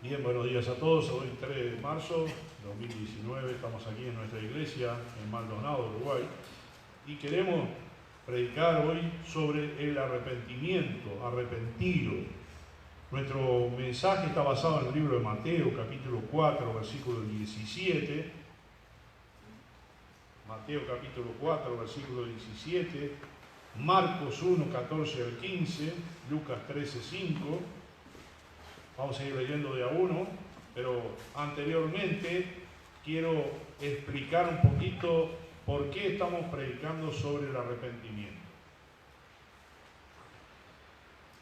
Bien, buenos días a todos. Hoy 3 de marzo de 2019 estamos aquí en nuestra iglesia en Maldonado, Uruguay, y queremos predicar hoy sobre el arrepentimiento, arrepentido. Nuestro mensaje está basado en el libro de Mateo, capítulo 4, versículo 17. Mateo capítulo 4, versículo 17, Marcos 1, 14 al 15, Lucas 13, 5. Vamos a ir leyendo de a uno, pero anteriormente quiero explicar un poquito por qué estamos predicando sobre el arrepentimiento.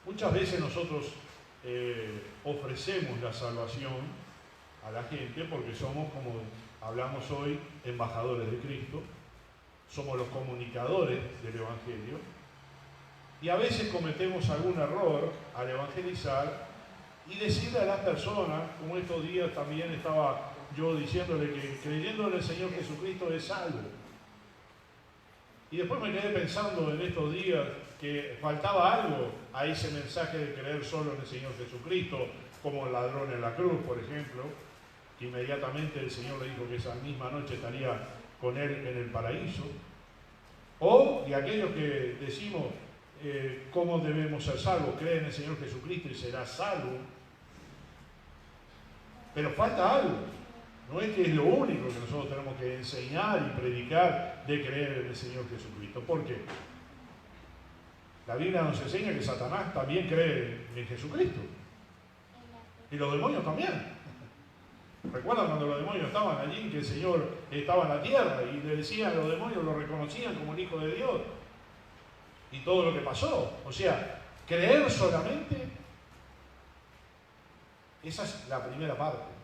Muchas veces nosotros ofrecemos la salvación a la gente porque somos, como hablamos hoy, embajadores de Cristo, somos los comunicadores del Evangelio, y a veces cometemos algún error al evangelizar y decirle a las personas, como estos días también estaba yo diciéndole que creyendo en el Señor Jesucristo es salvo. Y después me quedé pensando en estos días que faltaba algo a ese mensaje de creer solo en el Señor Jesucristo, como el ladrón en la cruz, por ejemplo, que inmediatamente el Señor le dijo que esa misma noche estaría con él en el paraíso. O de aquellos que decimos cómo debemos ser salvos, cree en el Señor Jesucristo y serás salvo. Pero falta algo. No es que es lo único que nosotros tenemos que enseñar y predicar de creer en el Señor Jesucristo. ¿Por qué? La Biblia nos enseña que Satanás también cree en Jesucristo. Y los demonios también. ¿Recuerdan cuando los demonios estaban allí, que el Señor estaba en la tierra y le decían a los demonios, lo reconocían como el Hijo de Dios? Y todo lo que pasó. O sea, creer solamente, esa es la primera parte.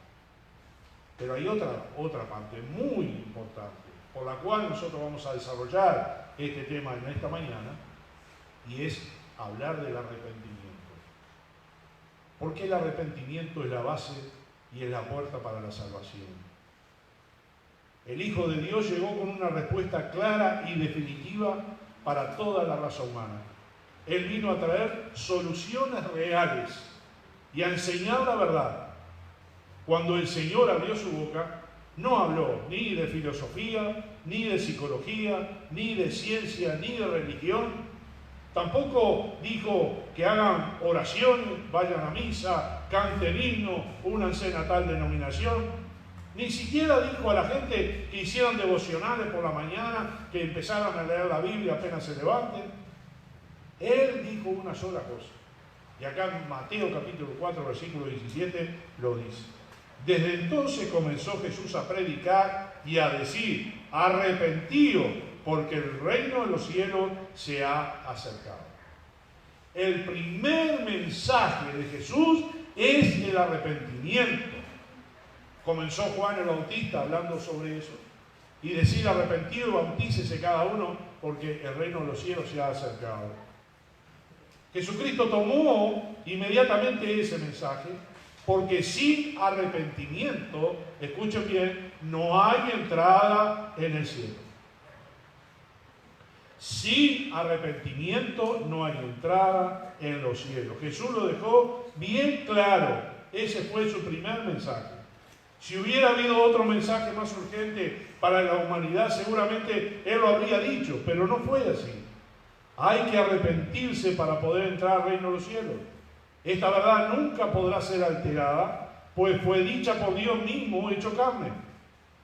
Pero hay otra parte muy importante, por la cual nosotros vamos a desarrollar este tema en esta mañana, y es hablar del arrepentimiento. Porque el arrepentimiento es la base y es la puerta para la salvación. El Hijo de Dios llegó con una respuesta clara y definitiva para toda la raza humana. Él vino a traer soluciones reales y a enseñar la verdad. Cuando el Señor abrió su boca, no habló ni de filosofía, ni de psicología, ni de ciencia, ni de religión. Tampoco dijo que hagan oraciones, vayan a misa, canten himno, únanse a tal denominación. Ni siquiera dijo a la gente que hicieran devocionales por la mañana, que empezaran a leer la Biblia apenas se levanten. Él dijo una sola cosa. Y acá en Mateo capítulo 4, versículo 17 lo dice. Desde entonces comenzó Jesús a predicar y a decir: arrepentíos, porque el reino de los cielos se ha acercado. El primer mensaje de Jesús es el arrepentimiento. Comenzó Juan el Bautista hablando sobre eso y decir: arrepentido y bautícese cada uno, porque el reino de los cielos se ha acercado. Jesucristo tomó inmediatamente ese mensaje, porque sin arrepentimiento, escuchen bien, no hay entrada en el cielo. Sin arrepentimiento no hay entrada en los cielos. Jesús lo dejó bien claro. Ese fue su primer mensaje. Si hubiera habido otro mensaje más urgente para la humanidad, seguramente Él lo habría dicho, pero no fue así. Hay que arrepentirse para poder entrar al reino de los cielos. Esta verdad nunca podrá ser alterada, pues fue dicha por Dios mismo hecho carne.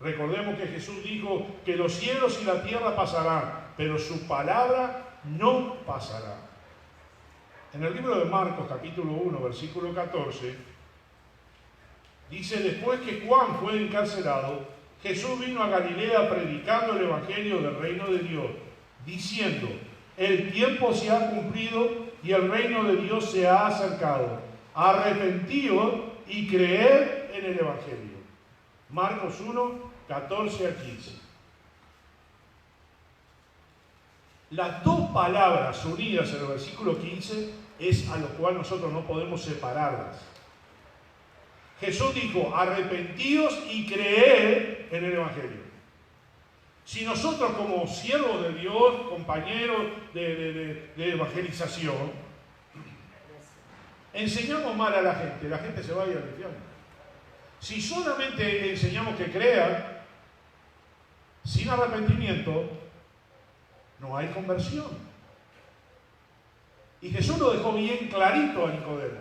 Recordemos que Jesús dijo que los cielos y la tierra pasarán, pero su palabra no pasará. En el libro de Marcos, capítulo 1, versículo 14, dice: después que Juan fue encarcelado, Jesús vino a Galilea predicando el evangelio del reino de Dios, diciendo: el tiempo se ha cumplido y el reino de Dios se ha acercado. Arrepentíos y creed en el evangelio. Marcos 1, 14 a 15. Las dos palabras unidas en el versículo 15 es a lo cual nosotros no podemos separarlas. Jesús dijo: arrepentíos y creed en el evangelio. Si nosotros, como siervos de Dios, compañeros de evangelización, enseñamos mal a la gente se va a ir al infierno. Si solamente enseñamos que crean, sin arrepentimiento, no hay conversión. Y Jesús lo dejó bien clarito a Nicodemo.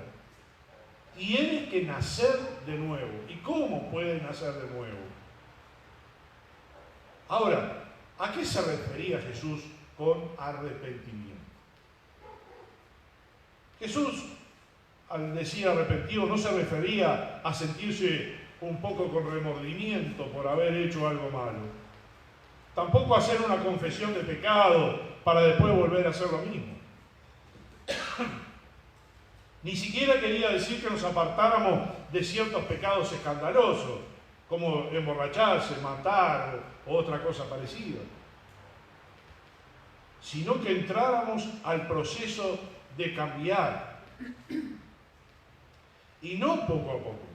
Tiene que nacer de nuevo. ¿Y cómo puede nacer de nuevo? Ahora, ¿a qué se refería Jesús con arrepentimiento? Jesús, al decir arrepentido, no se refería a sentirse un poco con remordimiento por haber hecho algo malo. Tampoco a hacer una confesión de pecado para después volver a hacer lo mismo. Ni siquiera quería decir que nos apartáramos de ciertos pecados escandalosos, como emborracharse, matar o otra cosa parecida, sino que entráramos al proceso de cambiar, y no poco a poco,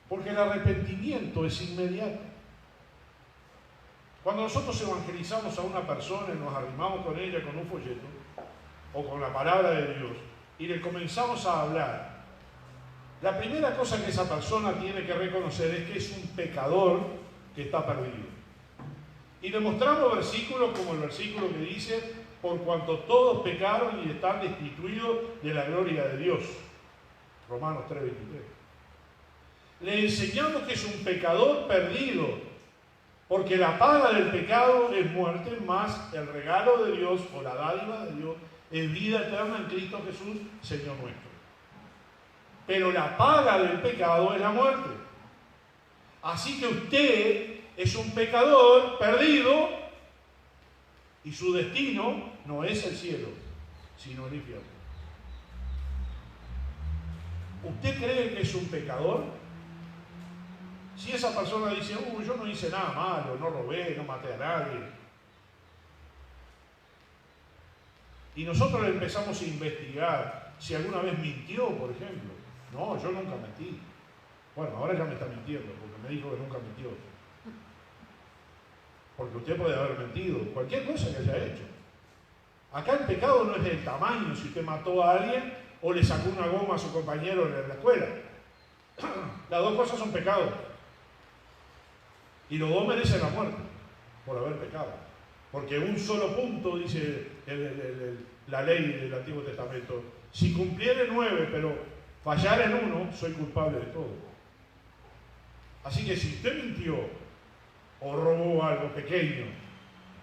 porque el arrepentimiento es inmediato. Cuando nosotros evangelizamos a una persona y nos arrimamos con ella con un folleto o con la palabra de Dios y le comenzamos a hablar, la primera cosa que esa persona tiene que reconocer es que es un pecador que está perdido. Y le mostramos versículos como el versículo que dice: por cuanto todos pecaron y están destituidos de la gloria de Dios. Romanos 3:23. Le enseñamos que es un pecador perdido, porque la paga del pecado es muerte, más el regalo de Dios o la dádiva de Dios es vida eterna en Cristo Jesús, Señor nuestro. Pero la paga del pecado es la muerte. Así que usted es un pecador perdido y su destino no es el cielo, sino el infierno. ¿Usted cree que es un pecador? Si esa persona dice: yo no hice nada malo, no robé, no maté a nadie, y nosotros le empezamos a investigar si alguna vez mintió, por ejemplo. No, yo nunca mentí. Bueno, ahora ya me está mintiendo, porque me dijo que nunca mintió. Porque usted puede haber mentido, cualquier cosa que haya hecho. Acá el pecado no es del tamaño, si usted mató a alguien o le sacó una goma a su compañero en la escuela. Las dos cosas son pecados. Y los dos merecen la muerte por haber pecado. Porque un solo punto, dice la ley del Antiguo Testamento: si cumpliere 9, pero fallar en uno, soy culpable de todo. Así que si usted mintió, o robó algo pequeño,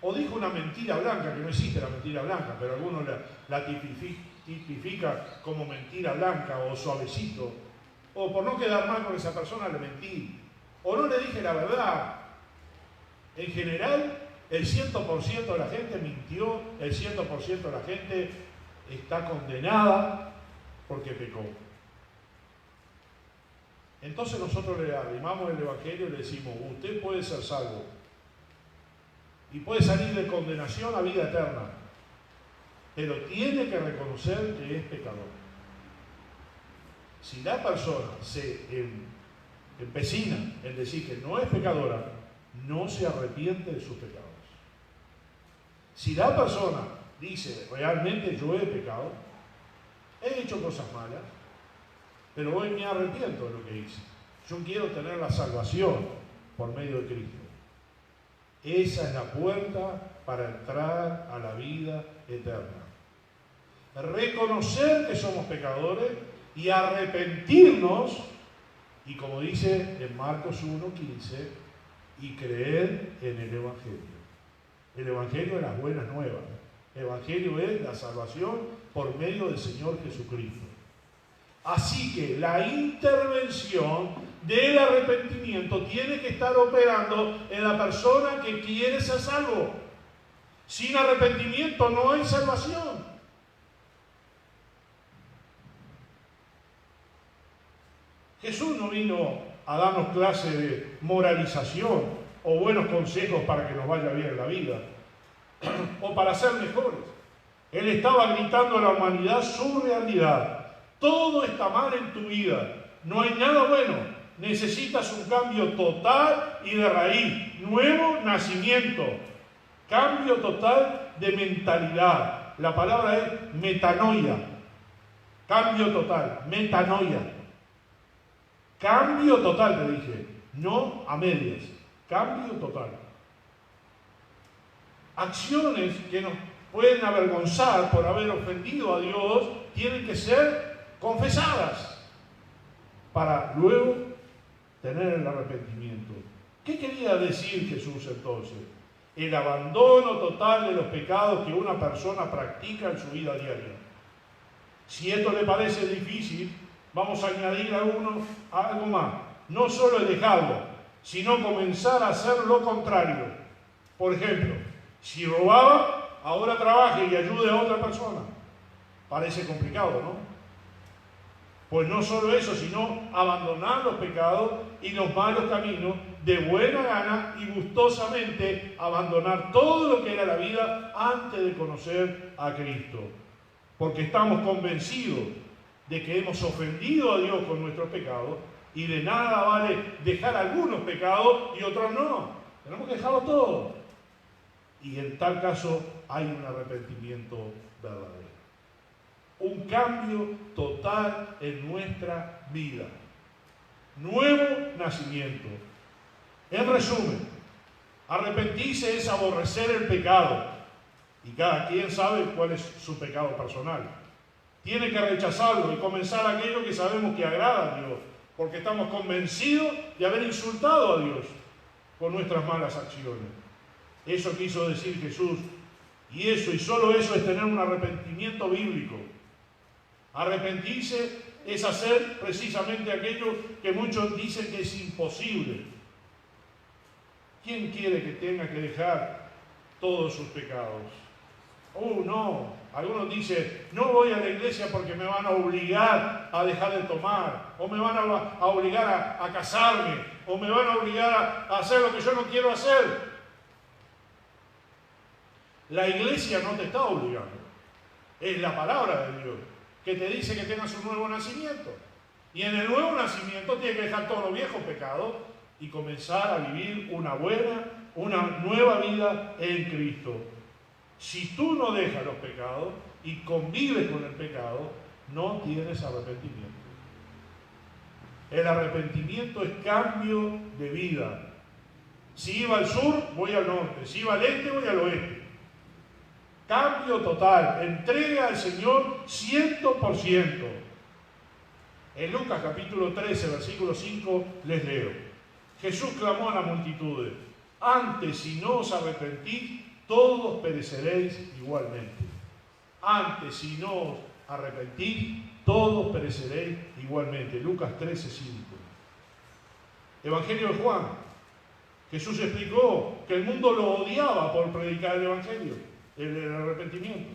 o dijo una mentira blanca, que no existe la mentira blanca, pero algunos la tipifica como mentira blanca o suavecito, o por no quedar mal con esa persona le mentí, o no le dije la verdad. En general, el 100% de la gente mintió, el 100% de la gente está condenada porque pecó. Entonces nosotros le arrimamos el Evangelio y le decimos: usted puede ser salvo y puede salir de condenación a vida eterna, pero tiene que reconocer que es pecador. Si la persona se empecina en decir que no es pecadora, no se arrepiente de sus pecados. Si la persona dice: realmente yo he pecado, he hecho cosas malas, pero hoy me arrepiento de lo que hice, yo quiero tener la salvación por medio de Cristo. Esa es la puerta para entrar a la vida eterna. Reconocer que somos pecadores y arrepentirnos, y como dice en Marcos 1:15, y creer en el Evangelio. El Evangelio es las buenas nuevas. El Evangelio es la salvación por medio del Señor Jesucristo. Así que la intervención del arrepentimiento tiene que estar operando en la persona que quiere ser salvo. Sin arrepentimiento no hay salvación. Jesús no vino a darnos clase de moralización o buenos consejos para que nos vaya bien en la vida o para ser mejores. Él estaba gritando a la humanidad su realidad. Todo está mal en tu vida, no hay nada bueno, necesitas un cambio total y de raíz, nuevo nacimiento, cambio total de mentalidad. La palabra es metanoia, cambio total, metanoia. Cambio total, te dije, no a medias, cambio total. Acciones que nos pueden avergonzar por haber ofendido a Dios tienen que ser confesadas para luego tener el arrepentimiento. ¿Qué quería decir Jesús entonces? El abandono total de los pecados que una persona practica en su vida diaria. Si esto le parece difícil, vamos a añadir algo más. No solo es dejarlo, sino comenzar a hacer lo contrario. Por ejemplo, si robaba, ahora trabaje y ayude a otra persona. Parece complicado, ¿no? Pues no solo eso, sino abandonar los pecados y los malos caminos de buena gana y gustosamente abandonar todo lo que era la vida antes de conocer a Cristo. Porque estamos convencidos de que hemos ofendido a Dios con nuestros pecados y de nada vale dejar algunos pecados y otros no. Tenemos que dejarlo todo. Y en tal caso hay un arrepentimiento verdadero. Un cambio total en nuestra vida. Nuevo nacimiento. En resumen, arrepentirse es aborrecer el pecado. Y cada quien sabe cuál es su pecado personal. Tiene que rechazarlo y comenzar aquello que sabemos que agrada a Dios, porque estamos convencidos de haber insultado a Dios con nuestras malas acciones. Eso quiso decir Jesús. Y eso, y solo eso, es tener un arrepentimiento bíblico. Arrepentirse es hacer precisamente aquello que muchos dicen que es imposible. ¿Quién quiere que tenga que dejar todos sus pecados? No. Algunos dicen, no voy a la iglesia porque me van a obligar a dejar de tomar, o me van a obligar a casarme, o me van a obligar a hacer lo que yo no quiero hacer. La iglesia no te está obligando. Es la palabra de Dios que te dice que tengas un nuevo nacimiento. Y en el nuevo nacimiento tienes que dejar todos los viejos pecados y comenzar a vivir una nueva vida en Cristo. Si tú no dejas los pecados y convives con el pecado, no tienes arrepentimiento. El arrepentimiento es cambio de vida. Si iba al sur, voy al norte. Si iba al este, voy al oeste. Cambio total. Entrega al Señor 100%. En Lucas capítulo 13, versículo 5, les leo. Jesús clamó a la multitud: antes, si no os arrepentís, todos pereceréis igualmente. Antes, si no os arrepentís, todos pereceréis igualmente. Lucas 13, 5. Evangelio de Juan. Jesús explicó que el mundo lo odiaba por predicar el Evangelio, el arrepentimiento.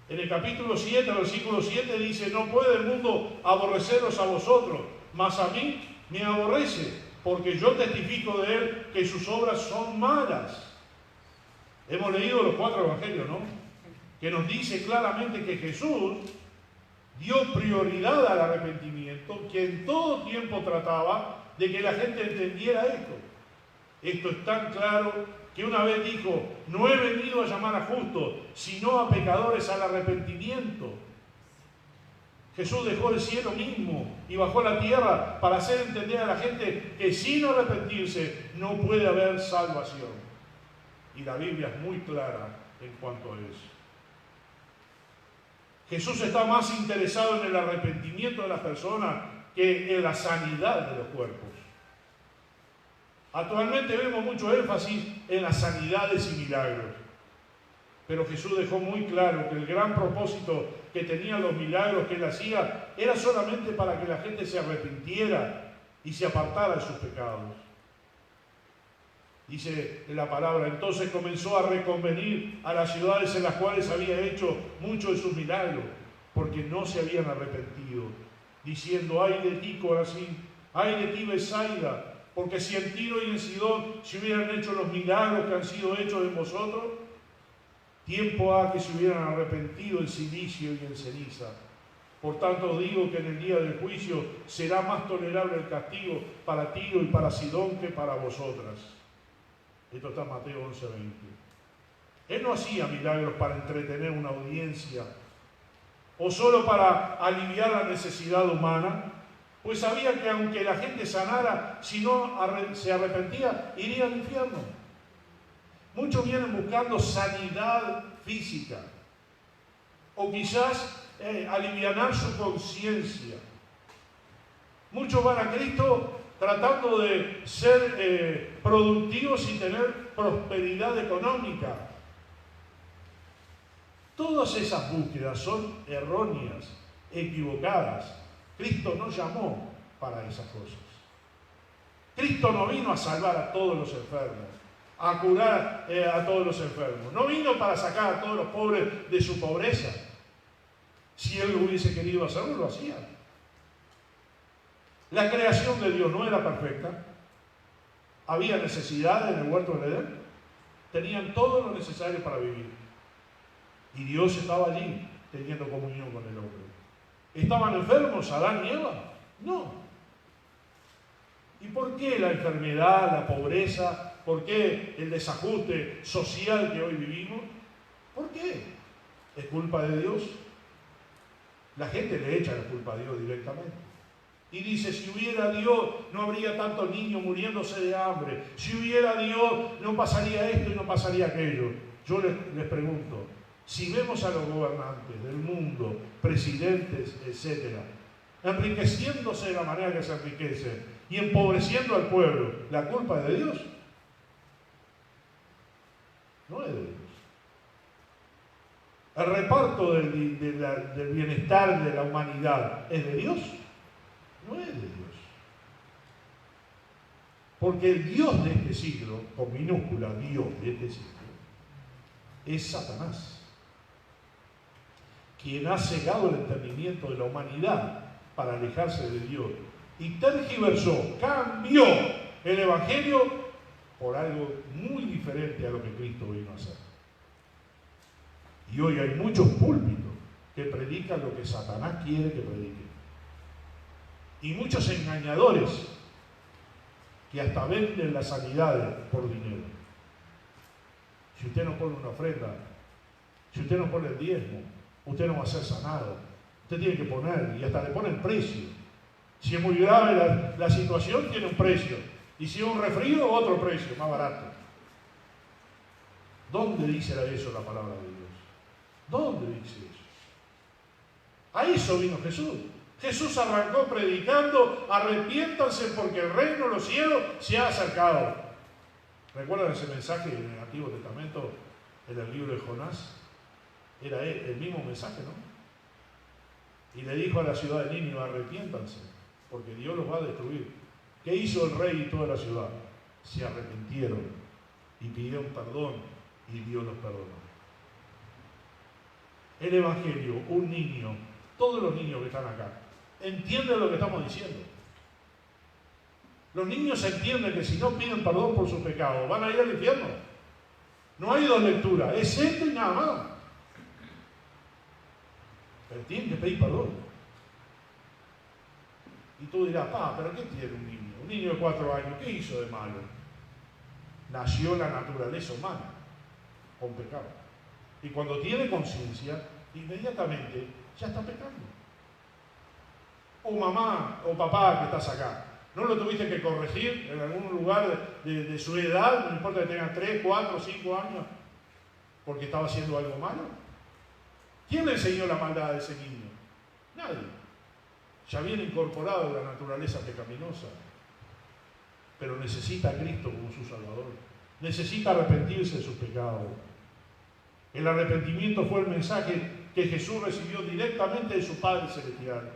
En el capítulo 7, versículo 7 dice: no puede el mundo aborreceros a vosotros, mas a mí me aborrece, porque yo testifico de él que sus obras son malas. Hemos leído los 4 evangelios, ¿no? Que nos dice claramente que Jesús dio prioridad al arrepentimiento, que en todo tiempo trataba de que la gente entendiera esto. Esto es tan claro que una vez dijo: no he venido a llamar a justos, sino a pecadores al arrepentimiento. Jesús dejó el cielo mismo y bajó a la tierra para hacer entender a la gente que sin arrepentirse no puede haber salvación. Y la Biblia es muy clara en cuanto a eso. Jesús está más interesado en el arrepentimiento de las personas que en la sanidad de los cuerpos. Actualmente vemos mucho énfasis en las sanidades y milagros. Pero Jesús dejó muy claro que el gran propósito que tenían los milagros que él hacía era solamente para que la gente se arrepintiera y se apartara de sus pecados. Dice en la palabra: entonces comenzó a reconvenir a las ciudades en las cuales había hecho muchos de sus milagros, porque no se habían arrepentido, diciendo: ay de ti, Corazín, ay de ti, Betsaida, porque si en Tiro y en Sidón se hubieran hecho los milagros que han sido hechos en vosotros, tiempo ha que se hubieran arrepentido en silicio y en ceniza. Por tanto os digo que en el día del juicio será más tolerable el castigo para Tiro y para Sidón que para vosotras. Esto está en Mateo 11:20. Él no hacía milagros para entretener una audiencia o solo para aliviar la necesidad humana. pues sabía que aunque la gente sanara, si no se arrepentía, iría al infierno. Muchos vienen buscando sanidad física, o quizás alivianar su conciencia. Muchos van a Cristo tratando de ser productivos y tener prosperidad económica. Todas esas búsquedas son erróneas, equivocadas. Cristo no llamó para esas cosas. Cristo no vino a salvar a todos los enfermos, a curar a todos los enfermos. No vino para sacar a todos los pobres de su pobreza. Si Él lo hubiese querido hacerlo, lo hacía. La creación de Dios no era perfecta. Había necesidad en el huerto del Edén. Tenían todo lo necesario para vivir. Y Dios estaba allí teniendo comunión con el hombre. ¿Estaban enfermos Adán y Eva? No. ¿Y por qué la enfermedad, la pobreza? ¿Por qué el desajuste social que hoy vivimos? ¿Por qué? ¿Es culpa de Dios? La gente le echa la culpa a Dios directamente. Y dice, si hubiera Dios, no habría tantos niños muriéndose de hambre. Si hubiera Dios, no pasaría esto y no pasaría aquello. Yo les pregunto, si vemos a los gobernantes del mundo, presidentes, etc., enriqueciéndose de la manera que se enriquecen y empobreciendo al pueblo, ¿la culpa es de Dios? No es de Dios. ¿El reparto del bienestar de la humanidad es de Dios? No es de Dios. Porque el Dios de este siglo, con minúscula, Dios de este siglo, es Satanás, quien ha cegado el entendimiento de la humanidad para alejarse de Dios y tergiversó, cambió el Evangelio por algo muy diferente a lo que Cristo vino a hacer. Y hoy hay muchos púlpitos que predican lo que Satanás quiere que prediquen. Y muchos engañadores que hasta venden las sanidades por dinero. Si usted no pone una ofrenda, si usted no pone el diezmo, usted no va a ser sanado. Usted tiene que poner, y hasta le ponen precio. Si es muy grave la situación, tiene un precio. Y si es un resfrío, otro precio, más barato. ¿Dónde dice eso la palabra de Dios? ¿Dónde dice eso? A eso vino Jesús. Jesús arrancó predicando, arrepiéntanse porque el reino de los cielos se ha acercado. ¿Recuerdan ese mensaje en el Antiguo Testamento, en el libro de Jonás? Era el mismo mensaje, ¿no? Y le dijo a la ciudad de Nínive, arrepiéntanse, porque Dios los va a destruir. ¿Qué hizo el rey y toda la ciudad? Se arrepintieron y pidieron perdón y Dios los perdonó. El Evangelio, un niño, todos los niños que están acá, entienden lo que estamos diciendo. Los niños entienden que si no piden perdón por sus pecados, van a ir al infierno. No hay dos lecturas, es esto y nada más. Pero tienen que pedir perdón. Y tú dirás, ¿pero qué tiene un niño? Un niño de 4 años, ¿qué hizo de malo? Nació la naturaleza humana con pecado. Y cuando tiene conciencia, inmediatamente ya está pecando. O mamá o papá que estás acá, ¿no lo tuviste que corregir en algún lugar de su edad? No importa que tengan 3, 4, 5 años, porque estaba haciendo algo malo. ¿Quién le enseñó la maldad a ese niño? Nadie. Ya viene incorporado en la naturaleza pecaminosa. Pero necesita a Cristo como su Salvador. Necesita arrepentirse de sus pecados. El arrepentimiento fue el mensaje que Jesús recibió directamente de su Padre Celestial.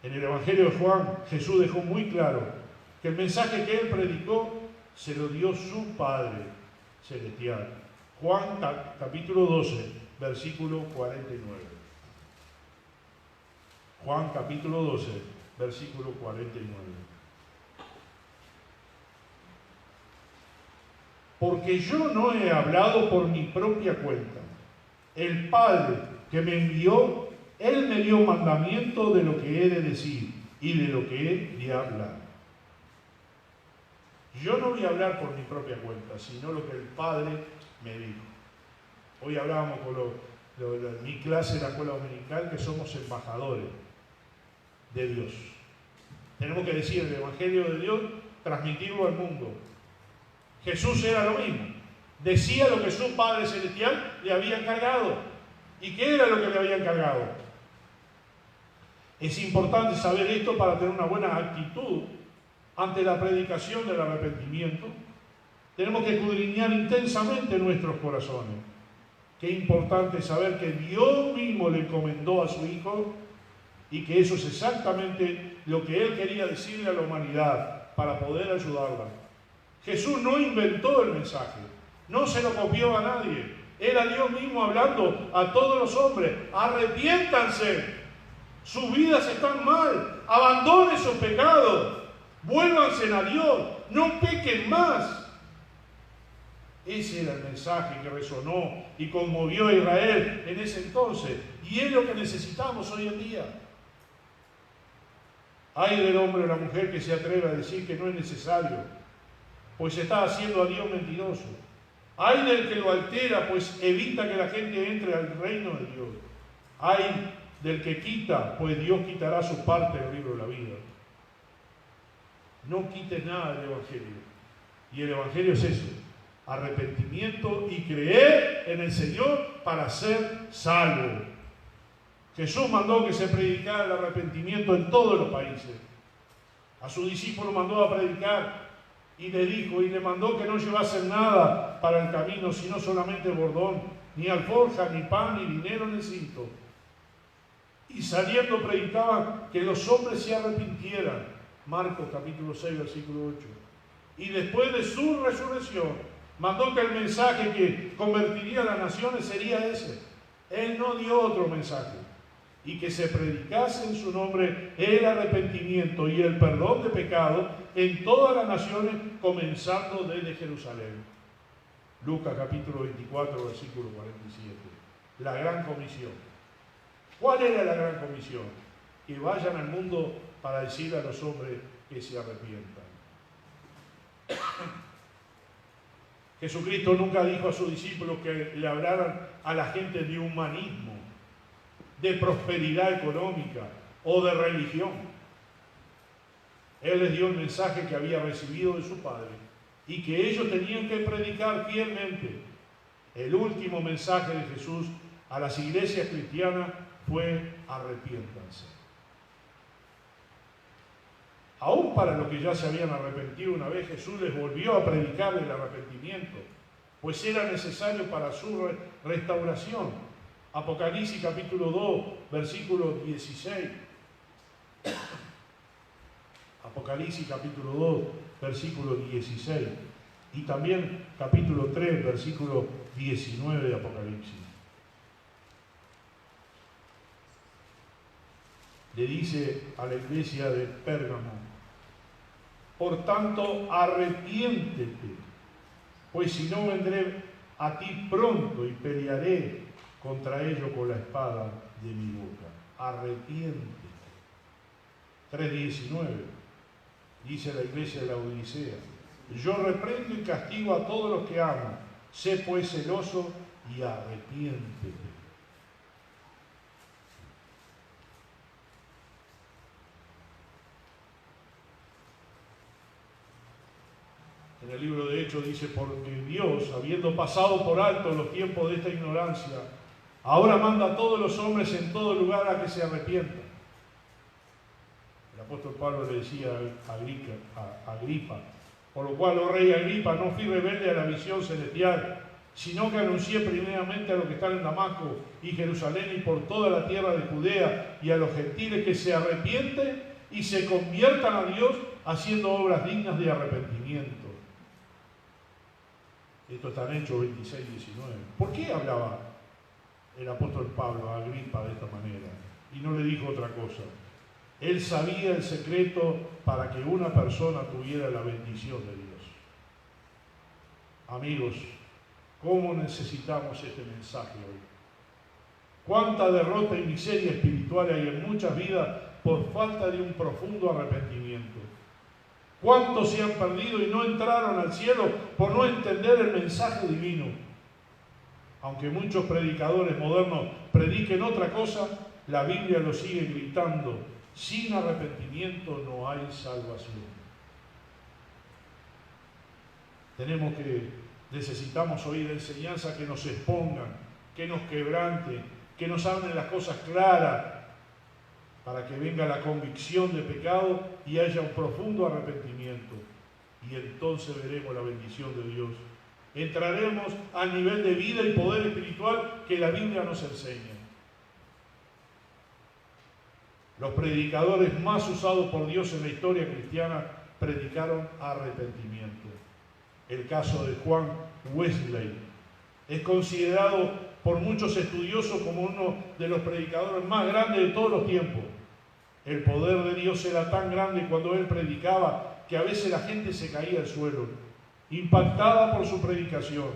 En el Evangelio de Juan, Jesús dejó muy claro que el mensaje que Él predicó se lo dio su Padre Celestial. Juan capítulo 12, versículo 49. Juan capítulo 12, versículo 49. Porque yo no he hablado por mi propia cuenta. El Padre que me envió, Él me dio mandamiento de lo que he de decir y de lo que he de hablar. Yo no voy a hablar por mi propia cuenta, sino lo que el Padre me dijo. Hoy hablábamos con mi clase de la escuela dominical que somos embajadores. de Dios. Tenemos que decir el Evangelio de Dios, transmitirlo al mundo. Jesús era lo mismo. Decía lo que su Padre Celestial le había encargado. ¿Y qué era lo que le había encargado? Es importante saber esto para tener una buena actitud ante la predicación del arrepentimiento. Tenemos que escudriñar intensamente nuestros corazones. Qué importante saber que Dios mismo le encomendó a su Hijo y que eso es exactamente lo que Él quería decirle a la humanidad para poder ayudarla. Jesús no inventó el mensaje, no se lo copió a nadie. Era Dios mismo hablando a todos los hombres: arrepiéntanse, sus vidas están mal, abandonen sus pecados, vuélvanse a Dios, no pequen más. Ese era el mensaje que resonó y conmovió a Israel en ese entonces, y es lo que necesitamos hoy en día. Ay del hombre o la mujer que se atreve a decir que no es necesario, pues está haciendo a Dios mentiroso. Ay del que lo altera, pues evita que la gente entre al reino de Dios. Ay del que quita, pues Dios quitará su parte del libro de la vida. No quites nada del Evangelio. Y el Evangelio es eso: arrepentimiento y creer en el Señor para ser salvo. Jesús mandó que se predicara el arrepentimiento en todos los países. A sus discípulos mandó a predicar y le dijo y le mandó que no llevasen nada para el camino, sino solamente bordón, ni alforja, ni pan, ni dinero en el cinto. Y saliendo predicaban que los hombres se arrepintieran. Marcos capítulo 6, versículo 8. Y después de su resurrección, mandó que el mensaje que convertiría a las naciones sería ese. Él no dio otro mensaje. Y que se predicase en su nombre el arrepentimiento y el perdón de pecados en todas las naciones, comenzando desde Jerusalén. Lucas capítulo 24, versículo 47. La gran comisión. ¿Cuál era la gran comisión? Que vayan al mundo para decirle a los hombres que se arrepientan. Jesucristo nunca dijo a sus discípulos que le hablaran a la gente de humanismo, de prosperidad económica o de religión. Él les dio el mensaje que había recibido de su Padre y que ellos tenían que predicar fielmente. El último mensaje de Jesús a las iglesias cristianas fue: arrepiéntanse. Aún para los que ya se habían arrepentido una vez, Jesús les volvió a predicar el arrepentimiento, pues era necesario para su restauración. Apocalipsis capítulo 2, versículo 16. Apocalipsis capítulo 2, versículo 16. Y también capítulo 3, versículo 19 de Apocalipsis. Le dice a la iglesia de Pérgamo: por tanto, arrepiéntete, pues si no vendré a ti pronto y pelearé contra ellos con la espada de mi boca. Arrepiéntete. 3:19. Dice la iglesia de la Odisea: yo reprendo y castigo a todos los que amo. Sé pues celoso y arrepiéntete. En el libro de Hechos dice: porque Dios, habiendo pasado por alto los tiempos de esta ignorancia, ahora manda a todos los hombres en todo lugar a que se arrepientan. El apóstol Pablo le decía a Agripa: por lo cual, oh rey Agripa, no fui rebelde a la visión celestial, sino que anuncié primeramente a los que están en Damasco y Jerusalén y por toda la tierra de Judea y a los gentiles que se arrepienten y se conviertan a Dios haciendo obras dignas de arrepentimiento. Esto está en Hechos 26, 19. ¿Por qué hablaba el apóstol Pablo a Agripa de esta manera? Y no le dijo otra cosa. Él sabía el secreto para que una persona tuviera la bendición de Dios. Amigos, ¿cómo necesitamos este mensaje hoy? Cuánta derrota y miseria espiritual hay en muchas vidas por falta de un profundo arrepentimiento. ¿Cuántos se han perdido y no entraron al cielo por no entender el mensaje divino? Aunque muchos predicadores modernos prediquen otra cosa, la Biblia lo sigue gritando Sin arrepentimiento no hay salvación. Necesitamos oír enseñanza que nos expongan, que nos quebranten, que nos hablen las cosas claras, para que venga la convicción de pecado y haya un profundo arrepentimiento. Y entonces veremos la bendición de Dios. Entraremos al nivel de vida y poder espiritual que la Biblia nos enseña. Los predicadores más usados por Dios en la historia cristiana predicaron arrepentimiento. El caso de Juan Wesley es considerado por muchos estudiosos como uno de los predicadores más grandes de todos los tiempos. El poder de Dios era tan grande cuando él predicaba que a veces la gente se caía al suelo, impactada por su predicación.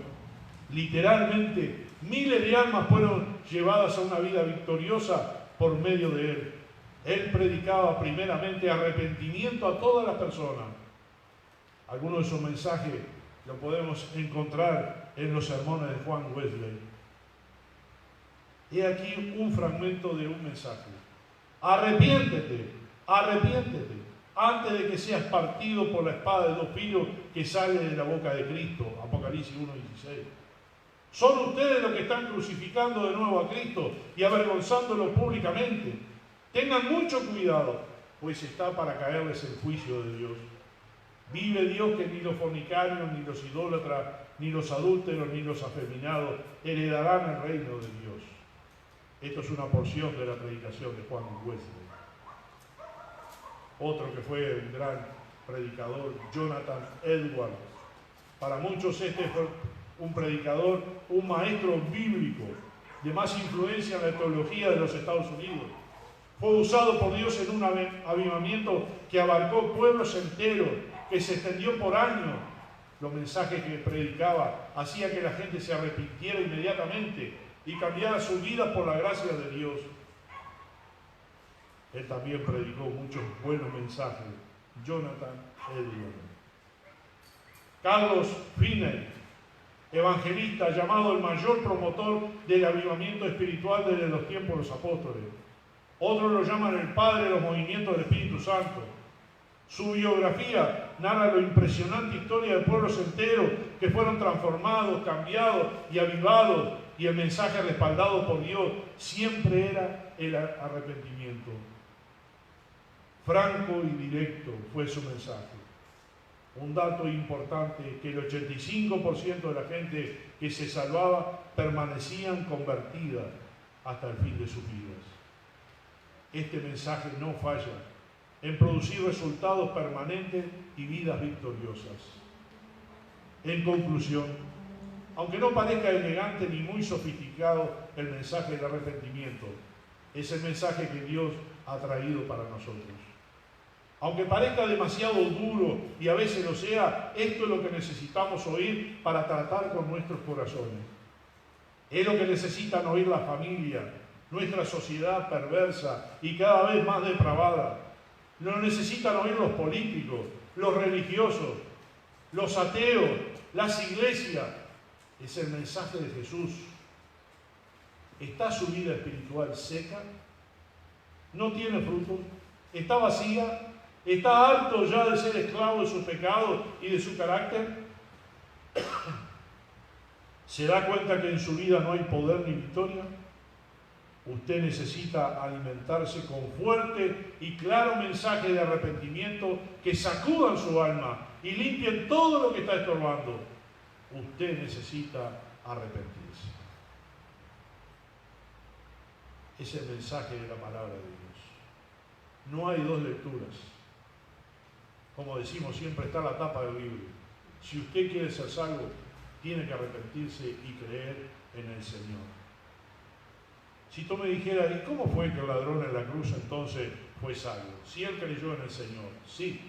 Literalmente, miles de almas fueron llevadas a una vida victoriosa por medio de él. Él predicaba primeramente arrepentimiento a todas las personas. Algunos de sus mensajes lo podemos encontrar en los sermones de Juan Wesley. He aquí un fragmento de un mensaje. Arrepiéntete, arrepiéntete, antes de que seas partido por la espada de dos filos que sale de la boca de Cristo. Apocalipsis 1:16. Son ustedes los que están crucificando de nuevo a Cristo y avergonzándolo públicamente. Tengan mucho cuidado, pues está para caerles el juicio de Dios. Vive Dios que ni los fornicarios, ni los idólatras, ni los adúlteros, ni los afeminados heredarán el reino de Dios. Esto es una porción de la predicación de Juan Wesley. Otro que fue un gran predicador, Jonathan Edwards. Para muchos este fue un predicador, un maestro bíblico de más influencia en la teología de los Estados Unidos. Fue usado por Dios en un avivamiento que abarcó pueblos enteros, que se extendió por años. Los mensajes que predicaba hacía que la gente se arrepintiera inmediatamente y cambiara su vida por la gracia de Dios. Él también predicó muchos buenos mensajes. Jonathan Edwards. Carlos Finney, evangelista llamado el mayor promotor del avivamiento espiritual desde los tiempos de los apóstoles. Otros lo llaman el padre de los movimientos del Espíritu Santo. Su biografía narra la impresionante historia de pueblos enteros que fueron transformados, cambiados y avivados, y el mensaje respaldado por Dios siempre era el arrepentimiento. Franco y directo fue su mensaje. Un dato importante, que el 85% de la gente que se salvaba permanecían convertidas hasta el fin de sus vidas. Este mensaje no falla en producir resultados permanentes y vidas victoriosas. En conclusión, aunque no parezca elegante ni muy sofisticado el mensaje del arrepentimiento, es el mensaje que Dios ha traído para nosotros. Aunque parezca demasiado duro y a veces lo sea, esto es lo que necesitamos oír para tratar con nuestros corazones. Es lo que necesitan oír la familia, nuestra sociedad perversa y cada vez más depravada. Lo necesitan oír los políticos, los religiosos, los ateos, las iglesias. Es el mensaje de Jesús. ¿Está su vida espiritual seca? ¿No tiene fruto? ¿Está vacía? ¿Está harto ya de ser esclavo de sus pecados y de su carácter? ¿Se da cuenta que en su vida no hay poder ni victoria? Usted necesita alimentarse con fuerte y claro mensaje de arrepentimiento que sacudan su alma y limpien todo lo que está estorbando. Usted necesita arrepentirse. Es el mensaje de la palabra de Dios. No hay dos lecturas. Como decimos, siempre está la tapa del libro. Si usted quiere ser salvo, tiene que arrepentirse y creer en el Señor. Si tú me dijeras, ¿y cómo fue que el ladrón en la cruz entonces fue salvo? Si él creyó en el Señor, sí.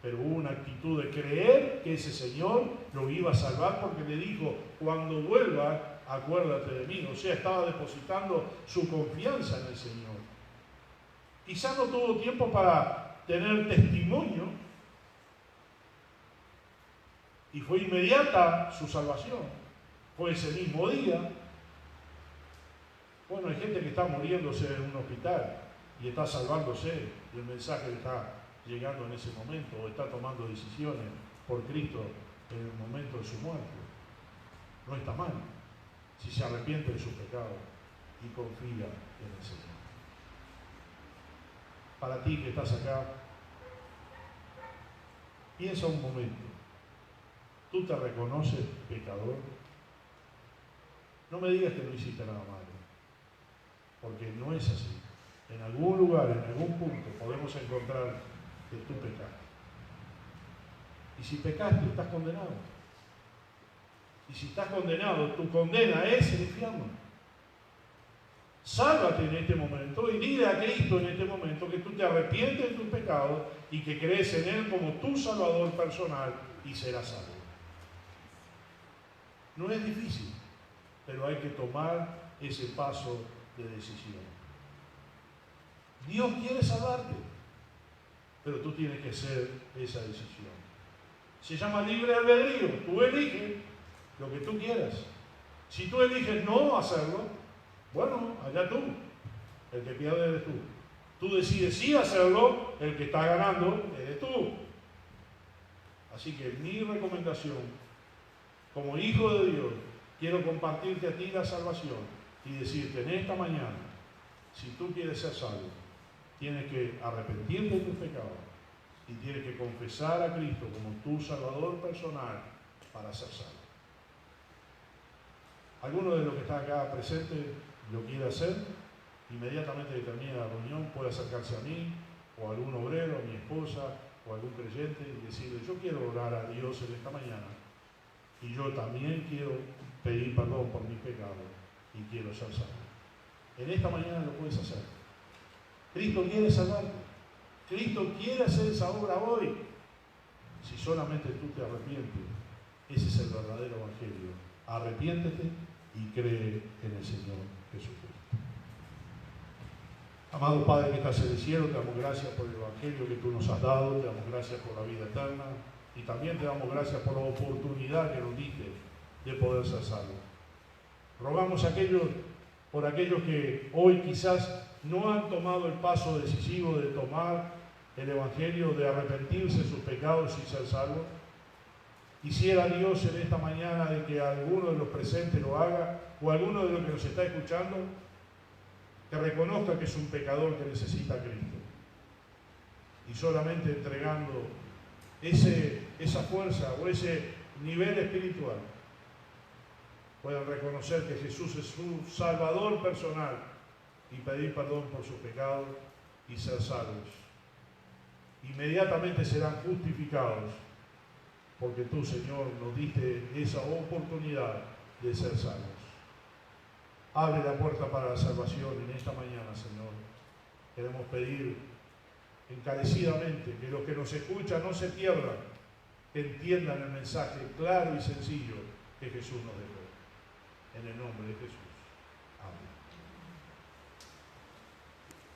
Pero hubo una actitud de creer que ese Señor lo iba a salvar porque le dijo, cuando vuelva, acuérdate de mí. O sea, estaba depositando su confianza en el Señor. Quizás no tuvo tiempo para tener testimonio y fue inmediata su salvación. Fue ese mismo día. Bueno, hay gente que está muriéndose en un hospital y está salvándose, y el mensaje le está llegando en ese momento, o está tomando decisiones por Cristo en el momento de su muerte. No está mal, si se arrepiente de sus pecados y confía en el Señor. Para ti que estás acá, piensa un momento. ¿Tú te reconoces pecador? No me digas que no hiciste nada malo, porque no es así. En algún lugar, en algún punto, podemos encontrar que tú pecaste. Y si pecaste, estás condenado. Y si estás condenado, tu condena es el infierno. Sálvate en este momento y dile a Cristo en este momento que tú te arrepientes de tus pecados y que crees en Él como tu Salvador personal y serás salvo. No es difícil, pero hay que tomar ese paso de decisión. Dios quiere salvarte, pero tú tienes que hacer esa decisión. Se llama libre albedrío. Tú eliges lo que tú quieras. Si tú eliges no hacerlo, bueno, allá tú. El que pierde eres tú. Tú decides sí hacerlo, el que está ganando eres tú. Así que mi recomendación, como hijo de Dios, quiero compartirte a ti la salvación y decirte en esta mañana, si tú quieres ser salvo, tienes que arrepentirte de tus pecados y tienes que confesar a Cristo como tu Salvador personal para ser salvo. Alguno de los que está acá presente lo quiere hacer, inmediatamente que termine la reunión puede acercarse a mí o a algún obrero, a mi esposa o a algún creyente y decirle, yo quiero orar a Dios en esta mañana y yo también quiero pedir perdón por mis pecados y quiero ser salvo. En esta mañana lo puedes hacer. Cristo quiere salvarte. Cristo quiere hacer esa obra hoy. Si solamente tú te arrepientes, ese es el verdadero evangelio. Arrepiéntete y cree en el Señor Jesucristo. Amado Padre que estás en el cielo, te damos gracias por el evangelio que tú nos has dado, te damos gracias por la vida eterna y también te damos gracias por la oportunidad que nos diste de poder ser salvos. Rogamos por aquellos que hoy quizás no han tomado el paso decisivo de tomar el evangelio, de arrepentirse de sus pecados y ser salvos. Quisiera Dios en esta mañana de que alguno de los presentes lo haga, o alguno de los que nos está escuchando, que reconozca que es un pecador que necesita a Cristo. Y solamente entregando esa fuerza o ese nivel espiritual, puedan reconocer que Jesús es su Salvador personal y pedir perdón por sus pecados y ser salvos. Inmediatamente serán justificados porque tú, Señor, nos diste esa oportunidad de ser salvos. Abre la puerta para la salvación en esta mañana, Señor. Queremos pedir encarecidamente que los que nos escuchan no se pierdan, que entiendan el mensaje claro y sencillo que Jesús nos dejó. En el nombre de Jesús. Amén.